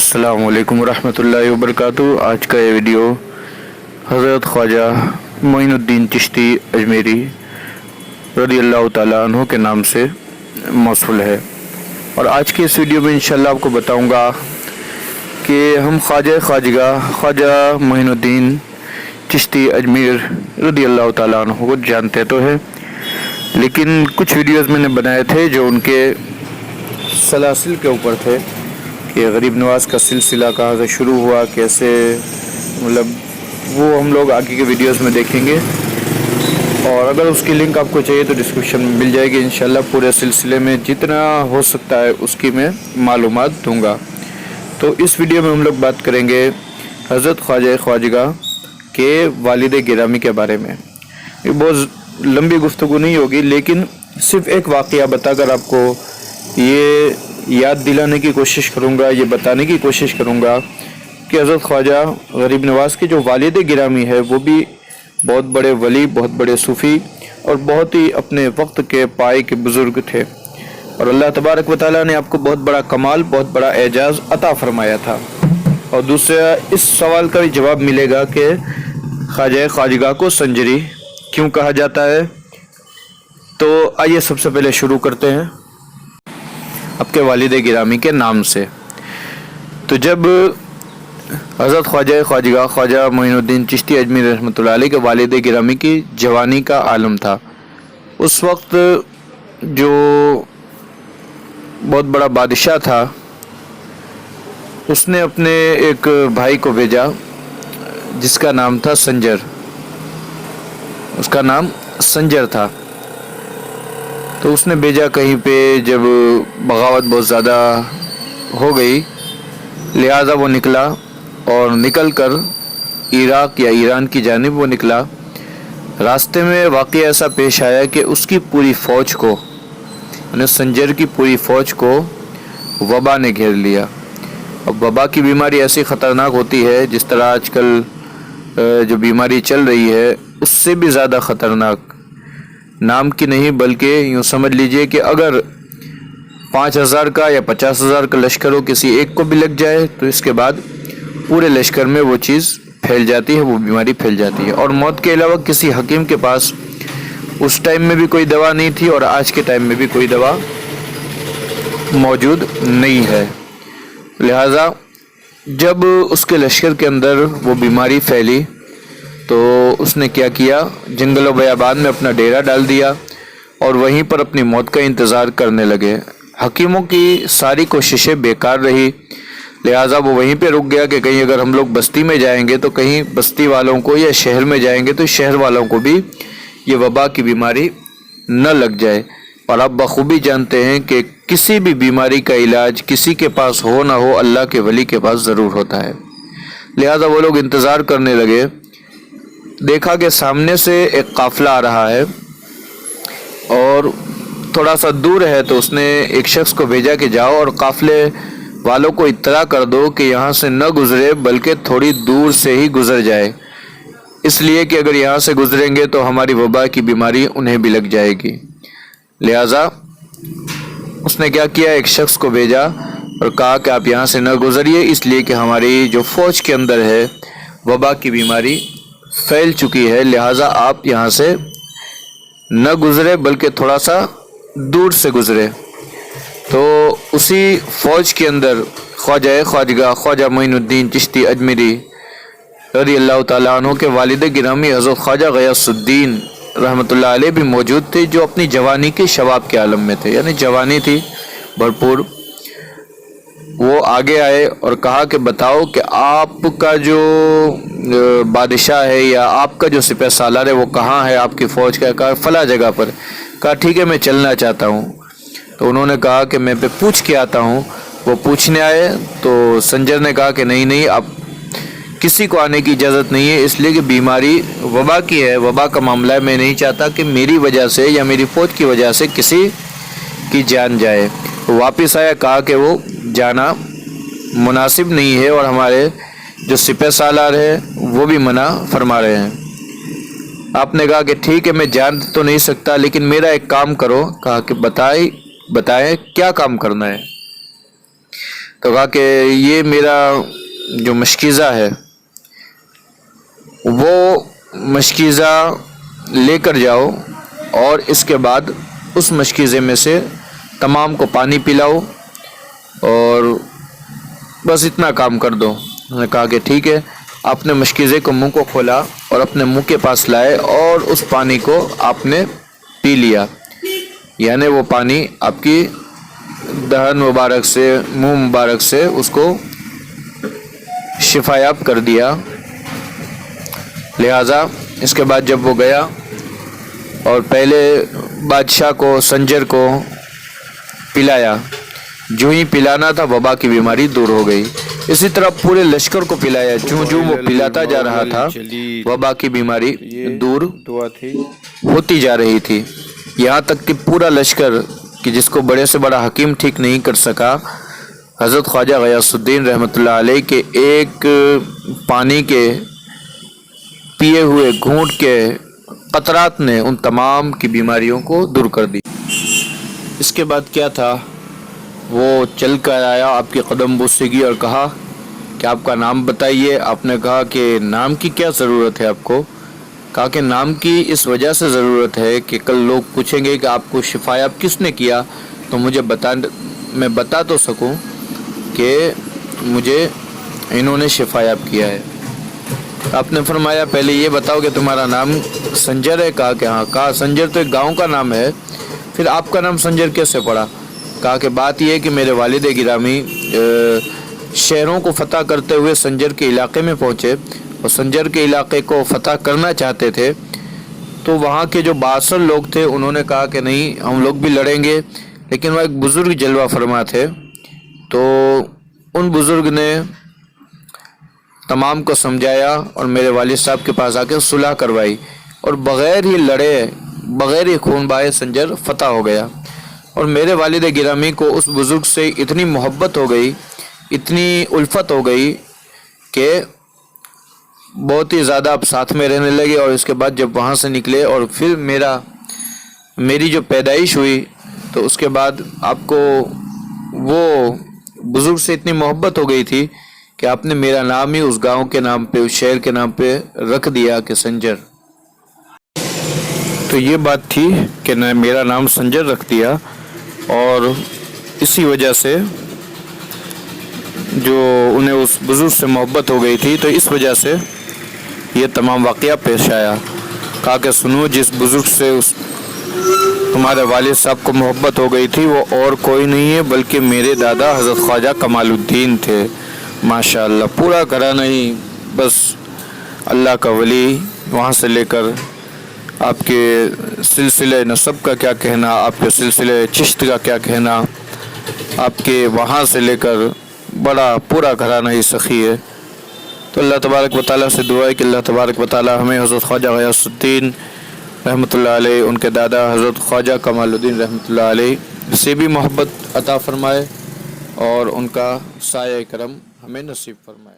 अस्सलाम वालेकुम रहमतुल्लाहि व बरकातुहू। आज का ये वीडियो हज़रत ख्वाजा मोइनुद्दीन चिश्ती अजमेरी रज़ियल्लाहु ताला अन्हु के नाम से मौसूल है। और आज के इस वीडियो में इंशाअल्लाह आपको बताऊंगा कि हम ख्वाजा मोइनुद्दीन चिश्ती अजमेर रज़ियल्लाहु ताला अन्हु को जानते तो है, लेकिन कुछ वीडियोस मैंने बनाए थे जो उनके सलासिल के ऊपर थे कि गरीब नवाज का सिलसिला कहाँ से शुरू हुआ, कैसे, मतलब वो हम लोग आगे के वीडियोस में देखेंगे। और अगर उसकी लिंक आपको चाहिए तो डिस्क्रिप्शन में मिल जाएगी। इंशाल्लाह पूरे सिलसिले में जितना हो सकता है उसकी मैं मालूमात दूंगा। तो इस वीडियो में हम लोग बात करेंगे हज़रत ख्वाजा के वालिद गिरामी के बारे में। ये बहुत लंबी गुफ्तगू नहीं होगी, लेकिन सिर्फ एक वाक़या बताकर आपको ये याद दिलाने की कोशिश करूँगा, ये बताने की कोशिश करूँगा कि हज़रत ख्वाजा गरीब नवाज़ के जो वालिद गिरामी है वो भी बहुत बड़े वली, बहुत बड़े सूफ़ी और बहुत ही अपने वक्त के पाए के बुज़ुर्ग थे। और अल्लाह तबारक व तआला ने आपको बहुत बड़ा कमाल, बहुत बड़ा एजाज़ अता फ़रमाया था। और दूसरा इस सवाल का भी जवाब मिलेगा कि ख्वाजा को संजरी क्यों कहा जाता है। तो आइए सबसे पहले शुरू करते हैं आपके वालिद गिरामी के नाम से। तो जब हज़रत ख्वाजा मोइनुद्दीन चिश्ती अजमेरी रहमतुल्लाह अलैह के वालिद गिरामी की जवानी का आलम था, उस वक्त जो बहुत बड़ा बादशाह था उसने अपने एक भाई को भेजा जिसका नाम था संजर, उसका नाम संजर था। तो उसने भेजा कहीं पे, जब बगावत बहुत ज़्यादा हो गई लिहाजा वो निकला और निकल कर इराक़ या ईरान की जानिब वो निकला। रास्ते में वाक़या ऐसा पेश आया कि उसकी पूरी फ़ौज को, यानी संजर की पूरी फ़ौज को वबा ने घेर लिया। अब वबा की बीमारी ऐसी ख़तरनाक होती है, जिस तरह आजकल जो बीमारी चल रही है उससे भी ज़्यादा ख़तरनाक, नाम की नहीं बल्कि यूँ समझ लीजिए कि अगर 5,000 का या 50,000 का लश्कर हो, किसी एक को भी लग जाए तो इसके बाद पूरे लश्कर में वो चीज़ फैल जाती है, वो बीमारी फैल जाती है। और मौत के अलावा किसी हकीम के पास उस टाइम में भी कोई दवा नहीं थी और आज के टाइम में भी कोई दवा मौजूद नहीं है। लिहाजा जब उसके लश्कर के अंदर वो बीमारी फैली तो उसने क्या किया, जंगल और बयाबान में अपना डेरा डाल दिया और वहीं पर अपनी मौत का इंतज़ार करने लगे। हकीमों की सारी कोशिशें बेकार रही, लिहाजा वो वहीं पे रुक गया कि कहीं अगर हम लोग बस्ती में जाएंगे तो कहीं बस्ती वालों को, या शहर में जाएंगे तो शहर वालों को भी ये वबा की बीमारी न लग जाए। और आप बखूबी जानते हैं कि किसी भी बीमारी का इलाज किसी के पास हो ना हो, अल्लाह के वली के पास ज़रूर होता है। लिहाजा वो लोग इंतज़ार करने लगे। देखा कि सामने से एक काफ़िला आ रहा है और थोड़ा सा दूर है, तो उसने एक शख्स को भेजा कि जाओ और काफ़िले वालों को इत्तला कर दो कि यहाँ से न गुज़रे बल्कि थोड़ी दूर से ही गुज़र जाए, इसलिए कि अगर यहाँ से गुज़रेंगे तो हमारी वबा की बीमारी उन्हें भी लग जाएगी। लिहाजा उसने क्या किया, एक शख्स को भेजा और कहा कि आप यहाँ से न गुज़रिए, इसलिए कि हमारी जो फ़ौज के अंदर है वबा की बीमारी फैल चुकी है, लिहाजा आप यहाँ से न गुज़रे बल्कि थोड़ा सा दूर से गुज़रे। तो उसी फ़ौज के अंदर ख्वाजा मोइनुद्दीन चिश्ती अजमेरी रज़ियल्लाहु ताला अन्हु के वालिद गिरामी हज़रत ख्वाजा ग़ियासुद्दीन रहमतुल्लाह अलैह भी मौजूद थे, जो अपनी जवानी के शबाब के आलम में थे, यानी जवानी थी भरपूर। वो आगे आए और कहा कि बताओ कि आपका जो बादशाह है या आपका जो सिपह सालार है वो कहाँ है, आपकी फ़ौज का? कहा फ़ला जगह पर। कहा ठीक है, मैं चलना चाहता हूँ। तो उन्होंने कहा कि मैं पूछ के आता हूँ। वो पूछने आए तो संजर ने कहा कि नहीं, आप किसी को आने की इजाज़त नहीं है, इसलिए कि बीमारी वबा की है, वबा का मामला है, मैं नहीं चाहता कि मेरी वजह से या मेरी फ़ौज की वजह से किसी की जान जाए। वो वापस आया, कहा कि वो जाना मुनासिब नहीं है और हमारे जो सिपह सालार है वो भी मना फरमा रहे हैं। आपने कहा कि ठीक है, मैं जान तो नहीं सकता, लेकिन मेरा एक काम करो। कहा कि बताएं क्या काम करना है। تو کہا کہ یہ میرا جو مشکیزہ ہے وہ مشکیزہ لے کر جاؤ اور اس کے بعد اس مشکیزے میں سے تمام کو پانی پلاؤ اور بس اتنا کام کر دو۔ انہوں نے کہا کہ ٹھیک ہے۔ آپ نے مشکیزے کو منہ کو کھولا اور اپنے منہ کے پاس لائے اور اس پانی کو آپ نے پی لیا، یعنی وہ پانی آپ کی دہن مبارک سے، منہ مبارک سے اس کو شفایاب کر دیا۔ لہٰذا اس کے بعد جب وہ گیا اور پہلے بادشاہ کو، سنجر کو پلایا، جو ہی پلانا تھا وبا کی بیماری دور ہو گئی۔ اسی طرح پورے لشکر کو پلایا، جو وہ پلاتا جا رہا تھا وبا کی بیماری دور ہوتی جا رہی تھی، یہاں تک کہ پورا لشکر کہ جس کو بڑے سے بڑا حکیم ٹھیک نہیں کر سکا، حضرت خواجہ غیاث الدین رحمۃ اللہ علیہ کے ایک پانی کے پیے ہوئے گھونٹ کے قطرات نے ان تمام کی بیماریوں کو دور کر دی۔ اس کے بعد کیا تھا، وہ چل کر آیا، آپ کی قدم بوسے گی اور کہا کہ آپ کا نام بتائیے۔ آپ نے کہا کہ نام کی کیا ضرورت ہے آپ کو؟ کہا کہ نام کی اس وجہ سے ضرورت ہے کہ کل لوگ پوچھیں گے کہ آپ کو شفایاب کس نے کیا، تو مجھے میں بتا تو سکوں کہ مجھے انہوں نے شفایاب کیا ہے۔ آپ نے فرمایا پہلے یہ بتاؤ کہ تمہارا نام سنجر ہے؟ کہا کہ ہاں۔ کہا سنجر تو ایک گاؤں کا نام ہے، پھر آپ کا نام سنجر کیسے پڑا؟ کہا کہ بات یہ ہے کہ میرے والد گرامی شہروں کو فتح کرتے ہوئے سنجر کے علاقے میں پہنچے اور سنجر کے علاقے کو فتح کرنا چاہتے تھے، تو وہاں کے جو بااثر لوگ تھے انہوں نے کہا کہ نہیں، ہم لوگ بھی لڑیں گے، لیکن وہ ایک بزرگ جلوہ فرما تھے، تو ان بزرگ نے تمام کو سمجھایا اور میرے والد صاحب کے پاس آ کے صلح کروائی اور بغیر ہی لڑے، بغیر ہی خون بہائے سنجر فتح ہو گیا۔ اور میرے والد گرامی کو اس بزرگ سے اتنی محبت ہو گئی، اتنی الفت ہو گئی کہ بہت ہی زیادہ اب ساتھ میں رہنے لگے۔ اور اس کے بعد جب وہاں سے نکلے اور پھر میری جو پیدائش ہوئی، تو اس کے بعد آپ کو وہ بزرگ سے اتنی محبت ہو گئی تھی کہ آپ نے میرا نام ہی اس گاؤں کے نام پہ، اس شہر کے نام پہ رکھ دیا کہ سنجر۔ تو یہ بات تھی کہ میں میرا نام سنجر رکھ دیا، اور اسی وجہ سے جو انہیں اس بزرگ سے محبت ہو گئی تھی، تو اس وجہ سے یہ تمام واقعہ پیش آیا۔ کہا کہ سنو، جس بزرگ سے تمہارے والد صاحب کو محبت ہو گئی تھی وہ اور کوئی نہیں ہے بلکہ میرے دادا حضرت خواجہ کمال الدین تھے۔ ماشاءاللہ، پورا گھرانہ نہیں، بس اللہ کا ولی، وہاں سے لے کر آپ کے سلسلہ نسب کا کیا کہنا، آپ کے سلسلہ چشت کا کیا کہنا، آپ کے وہاں سے لے کر بڑا پورا گھرانہ ہی سخی ہے۔ تو اللہ تبارک و تعالیٰ سے دعا ہے کہ اللہ تبارک و تعالیٰ ہمیں حضرت خواجہ غیاث الدین رحمۃ اللہ علیہ، ان کے دادا حضرت خواجہ کمال الدین رحمۃ اللہ علیہ سے بھی محبت عطا فرمائے اور ان کا سایہ کرم ہمیں نصیب فرمائے۔